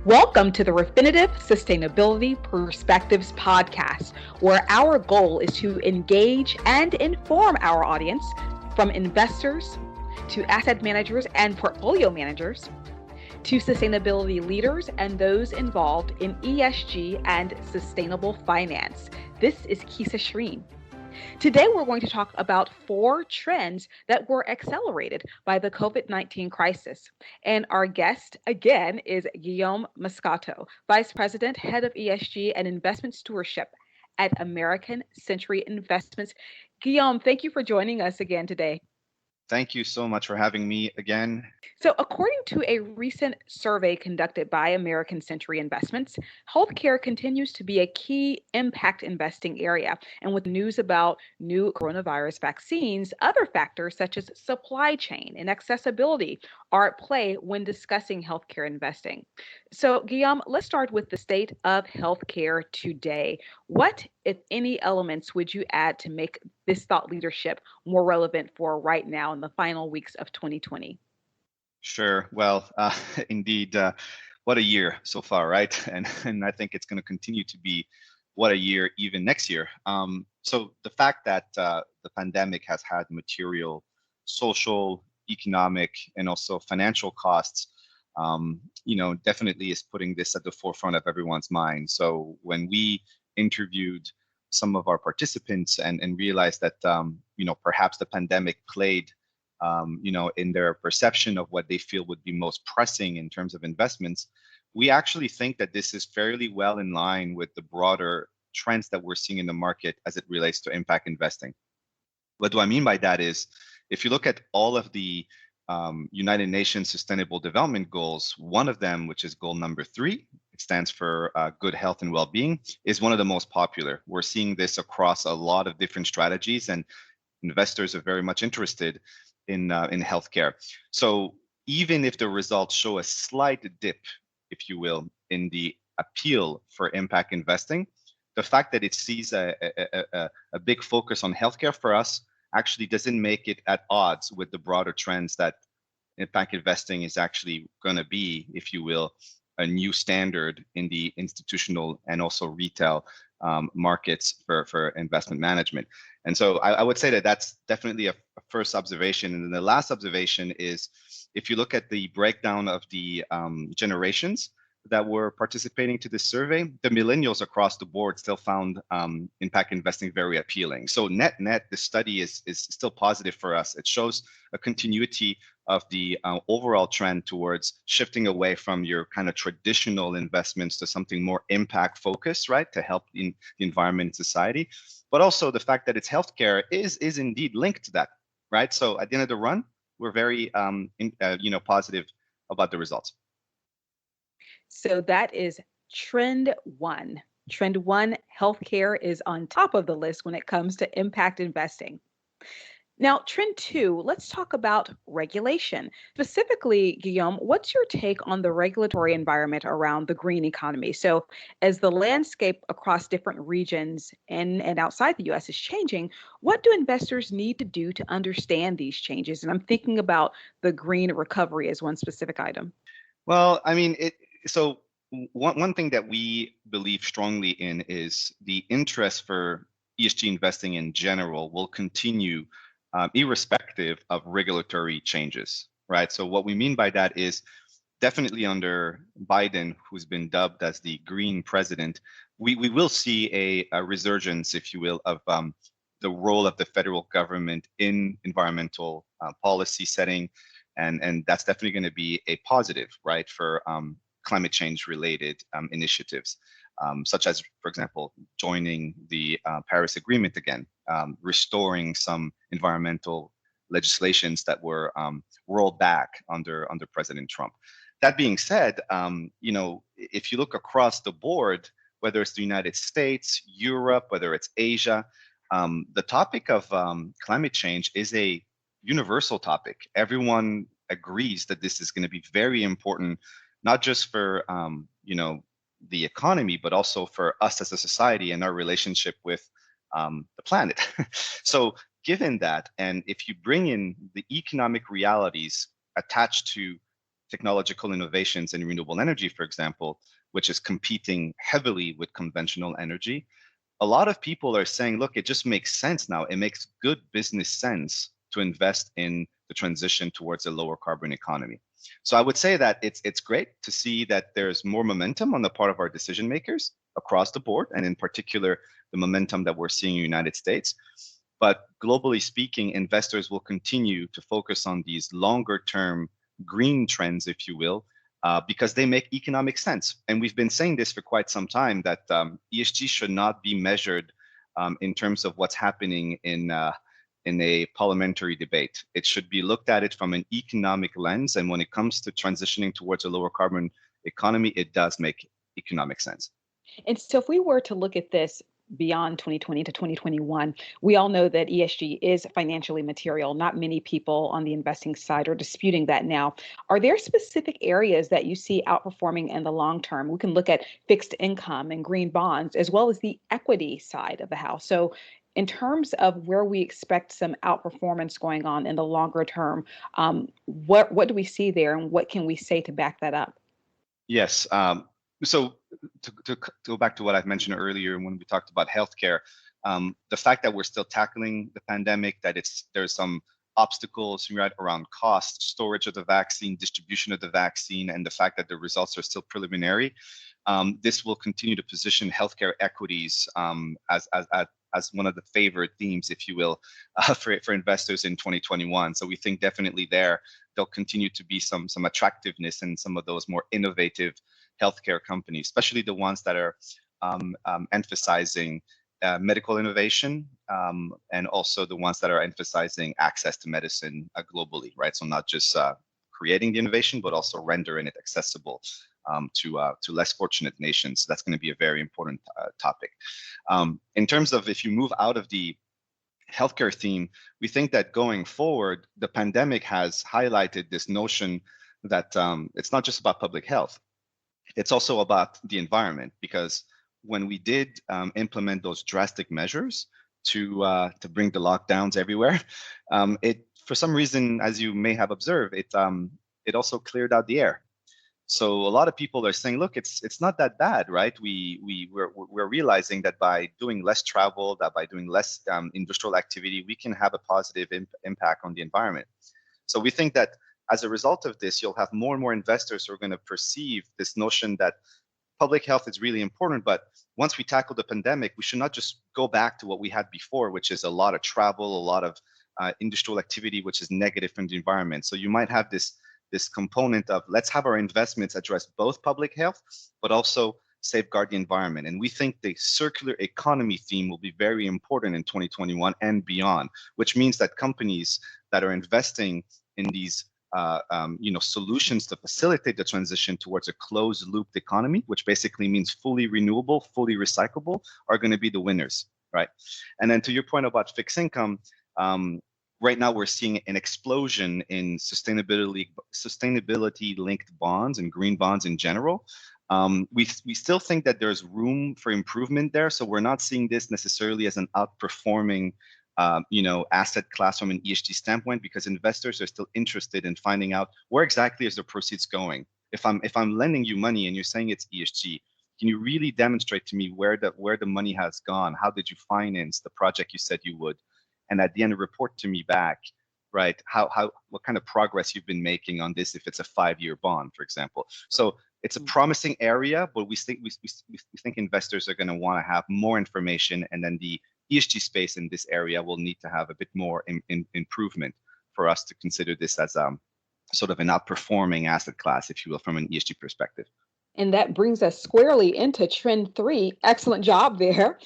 Welcome to the Refinitiv Sustainability Perspectives podcast, where our goal is to engage and inform our audience, from investors to asset managers and portfolio managers, to sustainability leaders and those involved in ESG and sustainable finance. This is Kisa Shreen. Today, we're going to talk about 4 trends that were accelerated by the COVID-19 crisis. And our guest, again, is Guillaume Mascotto, Vice President, Head of ESG and Investment Stewardship at American Century Investments. Guillaume, thank you for joining us again today. Thank you so much for having me again. So, according to a recent survey conducted by American Century Investments, healthcare continues to be a key impact investing area. And with news about new coronavirus vaccines, other factors such as supply chain and accessibility are at play when discussing healthcare investing. So, Guillaume, let's start with the state of healthcare today. What, if any, elements would you add to make this thought leadership more relevant for right now in the final weeks of 2020? Sure. Well, indeed, what a year so far, right? And I think it's going to continue to be what a year even next year. So the fact that the pandemic has had material, social, economic, and also financial costs, definitely is putting this at the forefront of everyone's mind. So when we interviewed some of our participants and realized that, perhaps the pandemic played in their perception of what they feel would be most pressing in terms of investments, we actually think that this is fairly well in line with the broader trends that we're seeing in the market as it relates to impact investing. What do I mean by that is, if you look at all of the United Nations Sustainable Development Goals, one of them, which is goal number 3, it stands for good health and well-being, is one of the most popular. We're seeing this across a lot of different strategies, and investors are very much interested in healthcare. So even if the results show a slight dip, if you will, in the appeal for impact investing, the fact that it sees a big focus on healthcare for us actually doesn't make it at odds with the broader trends that impact investing is actually going to be, if you will, a new standard in the institutional and also retail markets for investment management. And so I would say that that's definitely a first observation. And then the last observation is, if you look at the breakdown of the generations that were participating to this survey, the millennials across the board still found impact investing very appealing. So net, the study is still positive for us. It shows a continuity of the overall trend towards shifting away from your kind of traditional investments to something more impact focused, right, to help in the environment and society. But also the fact that it's healthcare is indeed linked to that, right? So at the end of the run, we're very positive about the results. So that is trend 1. Trend 1, healthcare is on top of the list when it comes to impact investing. Now, trend 2, let's talk about regulation. Specifically, Guillaume, what's your take on the regulatory environment around the green economy? So as the landscape across different regions and outside the US is changing, what do investors need to do to understand these changes? And I'm thinking about the green recovery as one specific item. Well, I mean, so one thing that we believe strongly in is the interest for ESG investing in general will continue irrespective of regulatory changes, right? So what we mean by that is, definitely under Biden, who's been dubbed as the green president, we will see a resurgence, if you will, of the role of the federal government in environmental policy setting. And that's definitely going to be a positive, right, for climate change related initiatives, such as, for example, joining the Paris Agreement again, restoring some environmental legislations that were rolled back under President Trump. That being said, if you look across the board, whether it's the United States, Europe, whether it's Asia, the topic of climate change is a universal topic. Everyone agrees that this is going to be very important, not just for the economy, but also for us as a society and our relationship with the planet. So given that, and if you bring in the economic realities attached to technological innovations in renewable energy, for example, which is competing heavily with conventional energy, a lot of people are saying, look, it just makes sense now. It makes good business sense to invest in the transition towards a lower carbon economy. So I would say that it's great to see that there's more momentum on the part of our decision makers across the board, and in particular, the momentum that we're seeing in the United States. But globally speaking, investors will continue to focus on these longer term green trends, if you will, because they make economic sense. And we've been saying this for quite some time, that ESG should not be measured in terms of what's happening in a parliamentary debate. It should be looked at it from an economic lens. And when it comes to transitioning towards a lower carbon economy, it does make economic sense. And so if we were to look at this beyond 2020 to 2021, we all know that ESG is financially material. Not many people on the investing side are disputing that now. Are there specific areas that you see outperforming in the long term? We can look at fixed income and green bonds, as well as the equity side of the house. So in terms of where we expect some outperformance going on in the longer term, what do we see there, and what can we say to back that up? Yes. So to go back to what I've mentioned earlier when we talked about healthcare, the fact that we're still tackling the pandemic, that there's some obstacles right around cost, storage of the vaccine, distribution of the vaccine, and the fact that the results are still preliminary, this will continue to position healthcare equities as one of the favorite themes, if you will, for investors in 2021. So we think definitely there'll continue to be some attractiveness in some of those more innovative healthcare companies, especially the ones that are emphasizing medical innovation, and also the ones that are emphasizing access to medicine globally, right? So not just creating the innovation, but also rendering it accessible to less fortunate nations. So that's going to be a very important topic. In terms of if you move out of the healthcare theme, we think that going forward, the pandemic has highlighted this notion that it's not just about public health. It's also about the environment, because when we did implement those drastic measures to bring the lockdowns everywhere, it for some reason, as you may have observed, it also cleared out the air. So a lot of people are saying, look, it's not that bad, right? We're realizing that by doing less travel, that by doing less industrial activity, we can have a positive impact on the environment. So we think that as a result of this, you'll have more and more investors who are going to perceive this notion that public health is really important, but once we tackle the pandemic, we should not just go back to what we had before, which is a lot of travel, a lot of industrial activity, which is negative for the environment. So you might have this component of let's have our investments address both public health, but also safeguard the environment. And we think the circular economy theme will be very important in 2021 and beyond, which means that companies that are investing in these solutions to facilitate the transition towards a closed looped economy, which basically means fully renewable, fully recyclable, are going to be the winners, right? And then to your point about fixed income, right now we're seeing an explosion in sustainability linked bonds and green bonds in general. We still think that there's room for improvement there. So we're not seeing this necessarily as an outperforming asset class from an ESG standpoint, because investors are still interested in finding out where exactly is the proceeds going. If I'm lending you money and you're saying it's ESG, can you really demonstrate to me where the money has gone? How did you finance the project you said you would? And at the end, report to me back, right? What kind of progress you've been making on this if it's a 5-year bond, for example. So it's a promising area, but we think investors are going to want to have more information, and then the ESG space in this area will need to have a bit more improvement for us to consider this as sort of an outperforming asset class, if you will, from an ESG perspective. And that brings us squarely into trend 3. Excellent job there.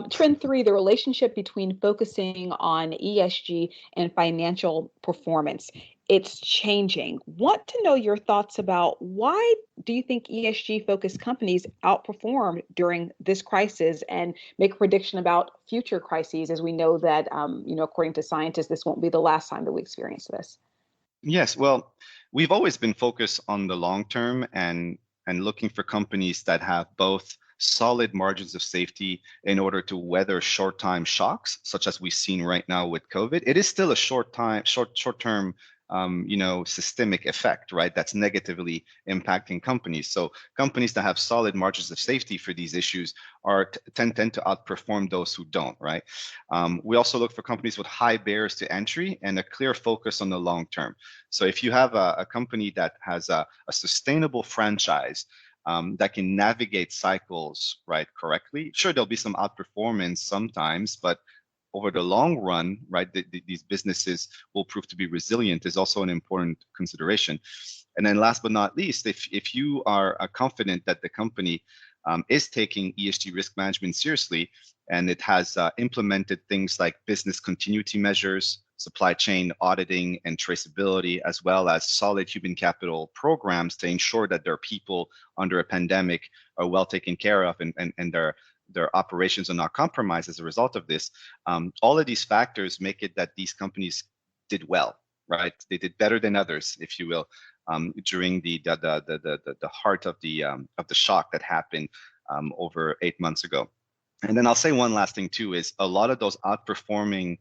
Trend 3, the relationship between focusing on ESG and financial performance. It's changing. Want to know your thoughts about why do you think ESG focused companies outperform during this crisis, and make a prediction about future crises, as we know that, according to scientists, this won't be the last time that we experience this. Yes, well, we've always been focused on the long term and looking for companies that have both solid margins of safety in order to weather short-time shocks, such as we've seen right now with COVID. It is still a short-term systemic effect, right? That's negatively impacting companies. So companies that have solid margins of safety for these issues tend to outperform those who don't, right? We also look for companies with high barriers to entry and a clear focus on the long term. So if you have a company that has a sustainable franchise, that can navigate cycles right correctly. Sure, there'll be some outperformance sometimes, but over the long run, right, these businesses will prove to be resilient is also an important consideration. And then last but not least, if you are confident that the company is taking ESG risk management seriously, and it has implemented things like business continuity measures, supply chain auditing and traceability, as well as solid human capital programs to ensure that their people under a pandemic are well taken care of and their operations are not compromised as a result of this. All of these factors make it that these companies did well, right? They did better than others, if you will, during the heart of the shock that happened over 8 months ago. And then I'll say one last thing too, is a lot of those outperforming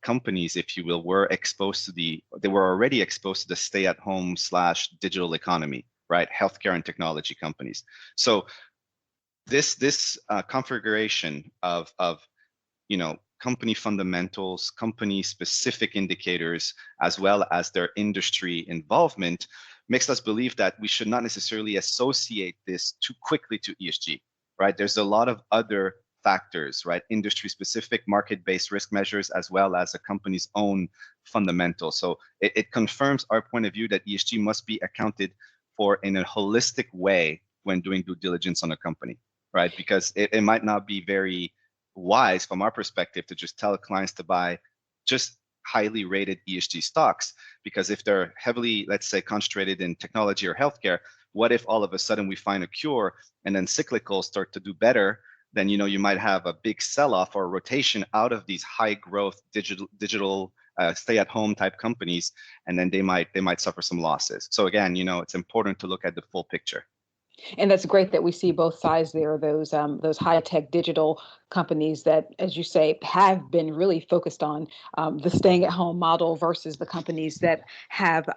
companies, if you will, were already exposed to the stay-at-home / digital economy, right? Healthcare and technology companies. So this configuration of company fundamentals, company specific indicators, as well as their industry involvement, makes us believe that we should not necessarily associate this too quickly to ESG, right? There's a lot of other factors, right? Industry specific, market-based risk measures, as well as a company's own fundamentals. So it confirms our point of view that ESG must be accounted for in a holistic way when doing due diligence on a company, right? Because it might not be very wise from our perspective to just tell clients to buy just highly rated ESG stocks, because if they're heavily, let's say, concentrated in technology or healthcare, what if all of a sudden we find a cure and then cyclicals start to do better? Then you might have a big sell-off or rotation out of these high growth digital stay-at-home type companies, and then they might suffer some losses. So again, it's important to look at the full picture. And that's great that we see both sides there, those high-tech digital companies that, as you say, have been really focused on the staying-at-home model versus the companies that have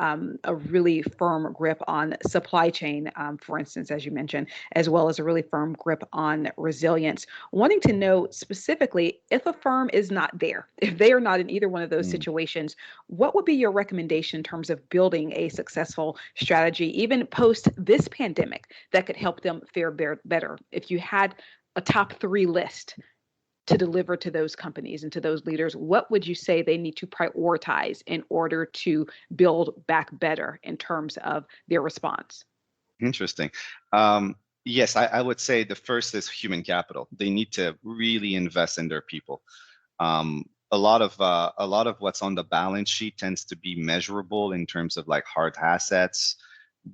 a really firm grip on supply chain, for instance, as you mentioned, as well as a really firm grip on resilience. Wanting to know specifically, if a firm is not there, if they are not in either one of those situations, what would be your recommendation in terms of building a successful strategy, even post this pandemic, that could help them fare better? If you had a top 3 list to deliver to those companies and to those leaders, what would you say they need to prioritize in order to build back better in terms of their response? Interesting. Yes, I would say the first is human capital. They need to really invest in their people. A lot of what's on the balance sheet tends to be measurable in terms of like hard assets,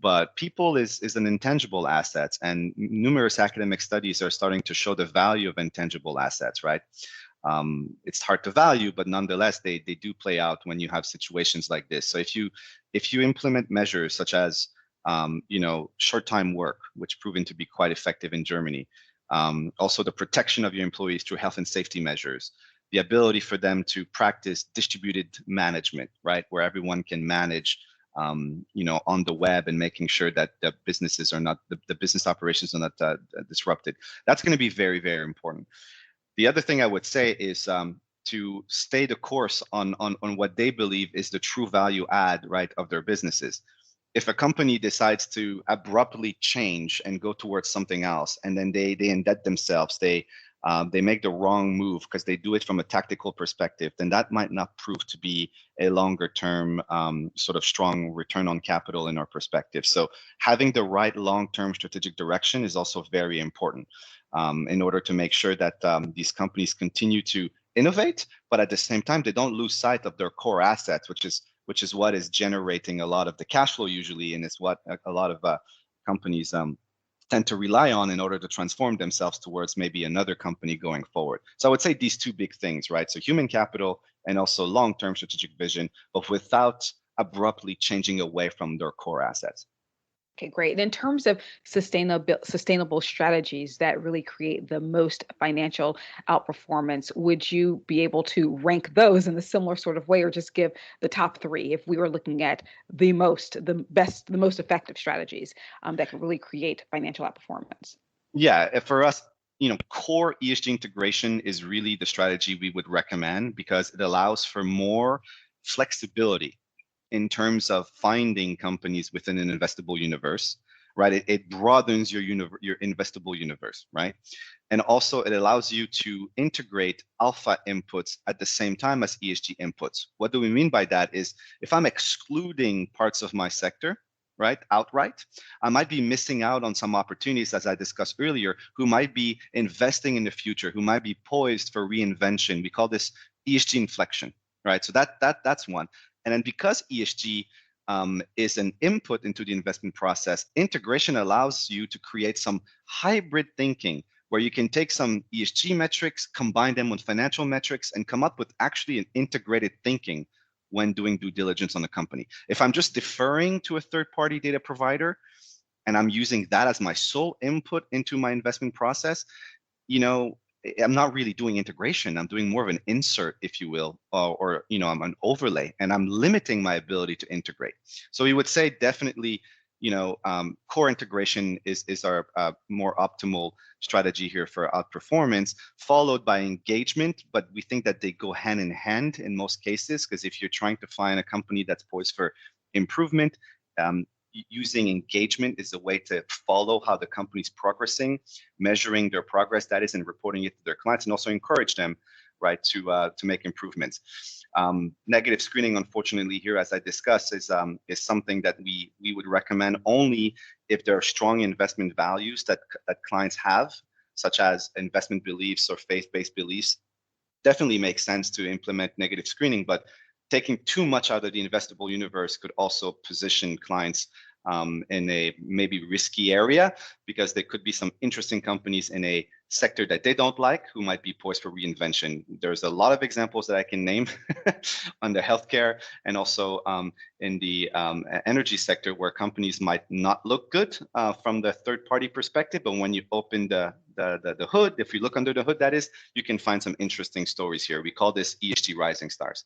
but people is an intangible asset, and numerous academic studies are starting to show the value of intangible assets, right? It's hard to value, but nonetheless, they do play out when you have situations like this. So if you implement measures such as short time work, which proven to be quite effective in Germany, also the protection of your employees through health and safety measures, the ability for them to practice distributed management, right, where everyone can manage on the web, and making sure that the businesses are not, the business operations are not disrupted. That's going to be very, very important. The other thing I would say is to stay the course on what they believe is the true value add, right, of their businesses. If a company decides to abruptly change and go towards something else, and then they indebt themselves, they make the wrong move because they do it from a tactical perspective, then that might not prove to be a longer term sort of strong return on capital in our perspective. So having the right long-term strategic direction is also very important in order to make sure that these companies continue to innovate, but at the same time, they don't lose sight of their core assets, which is what is generating a lot of the cash flow usually, and it's what a lot of companies tend to rely on in order to transform themselves towards maybe another company going forward. So I would say these 2 big things, right? So human capital and also long-term strategic vision, but without abruptly changing away from their core assets. Okay, great. And in terms of sustainable strategies that really create the most financial outperformance, would you be able to rank those in a similar sort of way, or just give the top three if we were looking at the best, the most effective strategies that could really create financial outperformance? Yeah, for us, core ESG integration is really the strategy we would recommend because it allows for more flexibility in terms of finding companies within an investable universe, right? It broadens your investable universe, right? And also it allows you to integrate alpha inputs at the same time as ESG inputs. What do we mean by that is if I'm excluding parts of my sector, right, outright, I might be missing out on some opportunities, as I discussed earlier, who might be investing in the future, who might be poised for reinvention. We call this ESG inflection, right? So that's one. And then because ESG is an input into the investment process, integration allows you to create some hybrid thinking where you can take some ESG metrics, combine them with financial metrics, and come up with actually an integrated thinking when doing due diligence on the company. If I'm just deferring to a third-party data provider and I'm using that as my sole input into my investment process, I'm not really doing integration. I'm doing more of an insert, if you will, or I'm an overlay, and I'm limiting my ability to integrate. So we would say definitely, core integration is our more optimal strategy here for outperformance, followed by engagement. But we think that they go hand in hand in most cases, because if you're trying to find a company that's poised for improvement, using engagement is a way to follow how the company's progressing, measuring their progress, that is, and reporting it to their clients, and also encourage them, right, to make improvements. Negative screening, unfortunately, here, as I discussed, is something that we would recommend only if there are strong investment values that clients have, such as investment beliefs or faith-based beliefs. Definitely makes sense to implement negative screening, but taking too much out of the investable universe could also position clients in a maybe risky area, because there could be some interesting companies in a sector that they don't like who might be poised for reinvention. There's a lot of examples that I can name on the healthcare and also in the energy sector, where companies might not look good from the third-party perspective, but when you open the hood, if you look under the hood, that is, you can find some interesting stories here. We call this ESG rising stars.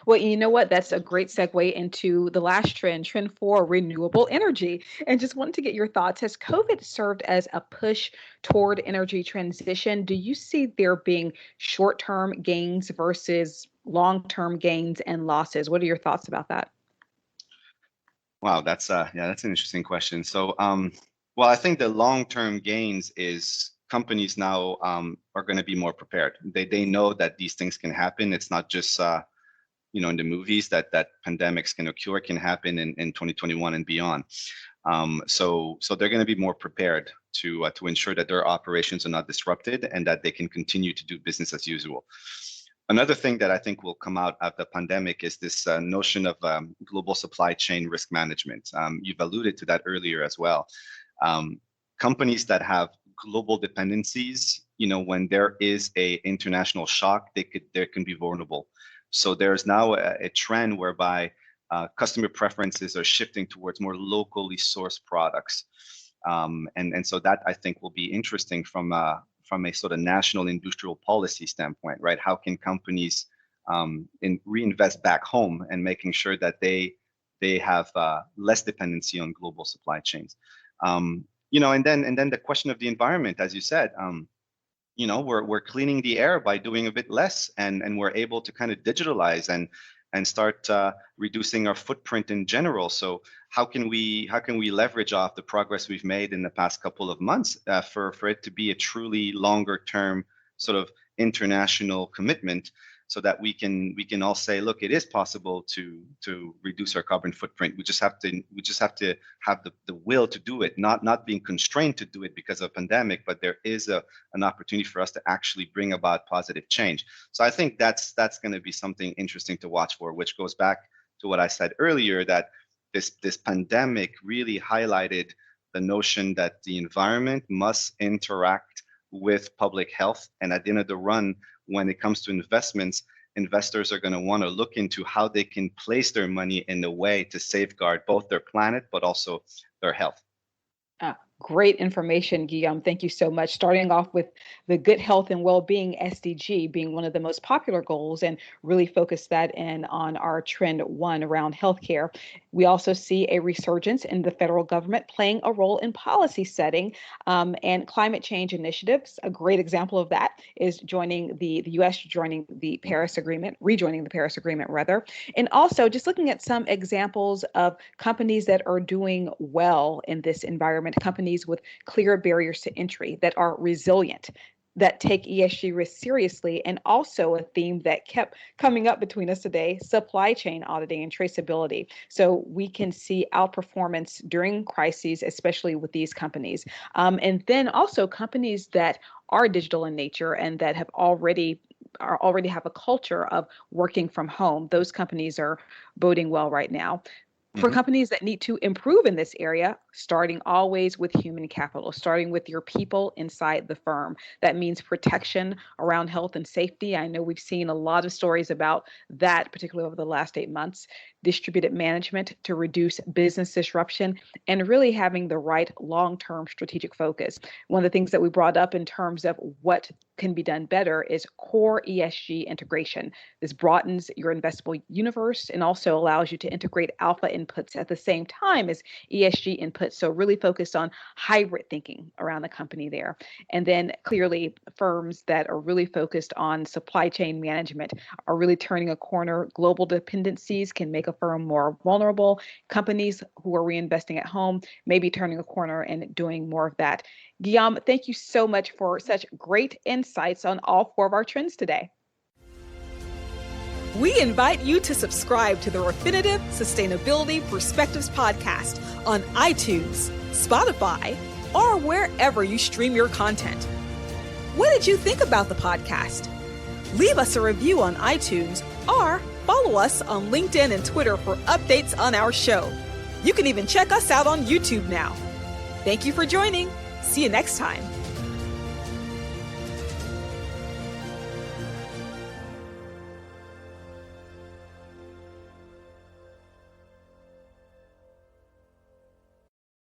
Well, you know what? That's a great segue into the last trend 4, renewable energy. And just wanted to get your thoughts. Has COVID served as a push toward energy transition? Do you see there being short-term gains versus long-term gains and losses? What are your thoughts about that? Wow, that's an interesting question. So, well, I think the long-term gains is companies now are going to be more prepared. They know that these things can happen. It's not just in the movies that pandemics can occur, can happen in 2021 and beyond. So they're going to be more prepared to ensure that their operations are not disrupted and that they can continue to do business as usual. Another thing that I think will come out of the pandemic is this notion of global supply chain risk management. You've alluded to that earlier as well. Companies that have global dependencies, when there is a international shock, they can be vulnerable. So there's now a trend whereby customer preferences are shifting towards more locally sourced products. And so that, I think, will be interesting from a sort of national industrial policy standpoint, right? How can companies reinvest back home and making sure that they have less dependency on global supply chains? And then the question of the environment, as you said, we're cleaning the air by doing a bit less, and we're able to kind of digitalize and start reducing our footprint in general. So how can we leverage off the progress we've made in the past couple of months for it to be a truly longer term sort of international commitment, so that we can all say, look, it is possible to reduce our carbon footprint. We just have to have the will to do it, not being constrained to do it because of pandemic, but there is an opportunity for us to actually bring about positive change. So I think that's going to be something interesting to watch for, which goes back to what I said earlier, that this pandemic really highlighted the notion that the environment must interact with public health. And at the end of the run, when it comes to investments, investors are going to want to look into how they can place their money in a way to safeguard both their planet, but also their health. Great information, Guillaume. Thank you so much. Starting off with the good health and well-being SDG being one of the most popular goals, and really focus that in on our trend one around healthcare. We also see a resurgence in the federal government playing a role in policy setting and climate change initiatives. A great example of that is joining the U.S. joining the Paris Agreement, rejoining the Paris Agreement rather, and also just looking at some examples of companies that are doing well in this environment, companies with clear barriers to entry that are resilient, that take ESG risks seriously, and also a theme that kept coming up between us today, supply chain auditing and traceability. So we can see outperformance during crises, especially with these companies. And then also companies that are digital in nature and that have already have a culture of working from home. Those companies are boding well right now. For companies that need to improve in this area, starting always with human capital, starting with your people inside the firm. That means protection around health and safety. I know we've seen a lot of stories about that, particularly over the last 8 months. Distributed management to reduce business disruption, and really having the right long-term strategic focus. One of the things that we brought up in terms of what can be done better is core ESG integration. This broadens your investable universe and also allows you to integrate alpha inputs at the same time as ESG inputs. So really focused on hybrid thinking around the company there. And then clearly firms that are really focused on supply chain management are really turning a corner. Global dependencies can make a firm more vulnerable. Companies who are reinvesting at home may be turning a corner and doing more of that. Guillaume, thank you so much for such great insights on all 4 of our trends today. We invite you to subscribe to the Refinitiv Sustainability Perspectives podcast on iTunes, Spotify, or wherever you stream your content. What did you think about the podcast? Leave us a review on iTunes or follow us on LinkedIn and Twitter for updates on our show. You can even check us out on YouTube now. Thank you for joining. See you next time.